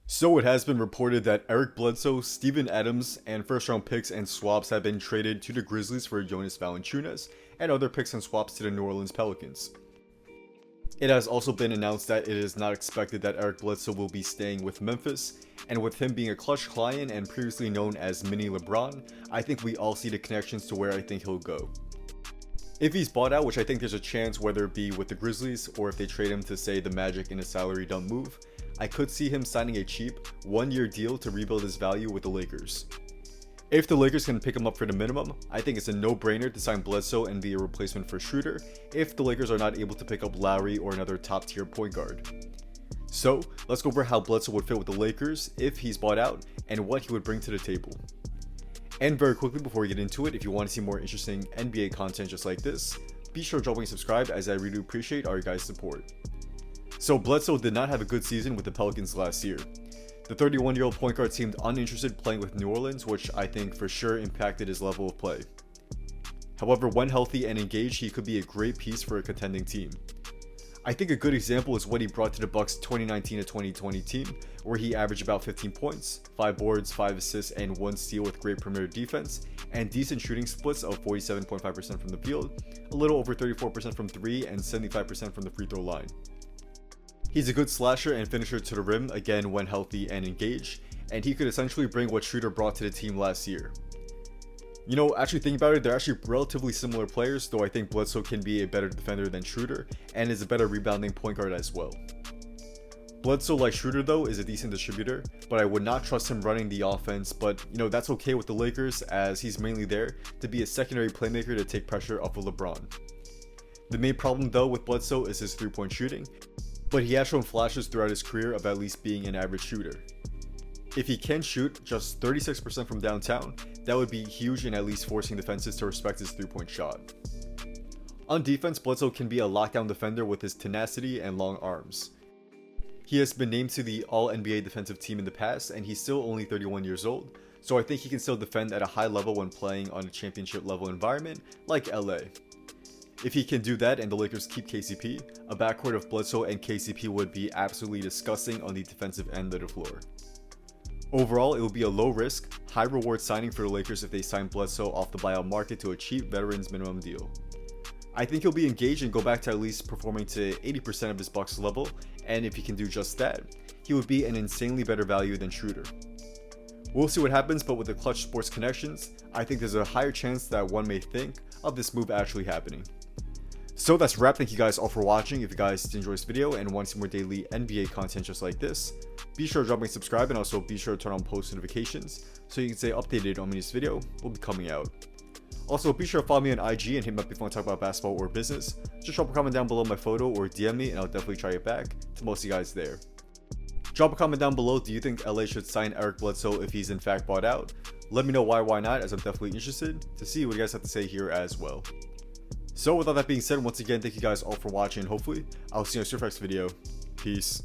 So it has been reported that Eric Bledsoe, Steven Adams, and first round picks and swaps have been traded to the Grizzlies for Jonas Valanciunas and other picks and swaps to the New Orleans Pelicans. It has also been announced that it is not expected that Eric Bledsoe will be staying with Memphis, and with him being a clutch client and previously known as Mini LeBron, I think we all see the connections to where I think he'll go. If he's bought out, which I think there's a chance whether it be with the Grizzlies or if they trade him to say the Magic in a salary dump move, I could see him signing a cheap, one-year deal to rebuild his value with the Lakers. If the Lakers can pick him up for the minimum, I think it's a no-brainer to sign Bledsoe and be a replacement for Schroeder if the Lakers are not able to pick up Lowry or another top-tier point guard. So, let's go over how Bledsoe would fit with the Lakers if he's bought out and what he would bring to the table. And very quickly before we get into it, if you want to see more interesting NBA content just like this, be sure to drop and subscribe as I really do appreciate all your guys' support. So Bledsoe did not have a good season with the Pelicans last year. The 31-year-old point guard seemed uninterested playing with New Orleans, which I think for sure impacted his level of play. However, when healthy and engaged, he could be a great piece for a contending team. I think a good example is what he brought to the Bucks 2019-2020 team, where he averaged about 15 points, 5 boards, 5 assists, and 1 steal with great perimeter defense, and decent shooting splits of 47.5% from the field, a little over 34% from 3, and 75% from the free throw line. He's a good slasher and finisher to the rim, again when healthy and engaged, and he could essentially bring what Schroeder brought to the team last year. You know, actually thinking about it, they're actually relatively similar players, though I think Bledsoe can be a better defender than Schroeder, and is a better rebounding point guard as well. Bledsoe, like Schroeder though, is a decent distributor, but I would not trust him running the offense, but you know, that's okay with the Lakers as he's mainly there to be a secondary playmaker to take pressure off of LeBron. The main problem though with Bledsoe is his 3-point shooting, but he has shown flashes throughout his career of at least being an average shooter. If he can shoot just 36% from downtown, that would be huge in at least forcing defenses to respect his 3-point shot. On defense, Bledsoe can be a lockdown defender with his tenacity and long arms. He has been named to the All-NBA defensive team in the past, and he's still only 31 years old, so I think he can still defend at a high level when playing on a championship level environment like LA. If he can do that and the Lakers keep KCP, a backcourt of Bledsoe and KCP would be absolutely disgusting on the defensive end of the floor. Overall, it will be a low-risk, high-reward signing for the Lakers if they sign Bledsoe off the buyout market to a cheap veterans minimum deal. I think he'll be engaged and go back to at least performing to 80% of his Bucks level, and if he can do just that, he would be an insanely better value than Schroeder. We'll see what happens, but with the Clutch Sports connections, I think there's a higher chance that one may think of this move actually happening. So that's a wrap. Thank you guys all for watching. If you guys did enjoy this video and want to see more daily NBA content just like this, be sure to drop and subscribe, and also be sure to turn on post notifications so you can stay updated on when this video will be coming out. Also, be sure to follow me on IG and hit me up if you want to talk about basketball or business. Just drop a comment down below my photo or DM me and I'll definitely try to get back to most of you guys there. Drop a comment down below. Do you think LA should sign Eric Bledsoe if he's in fact bought out? Let me know why not, as I'm definitely interested to see what you guys have to say here as well. So with all that being said, once again, thank you guys all for watching, and hopefully I'll see you in your next video. Peace.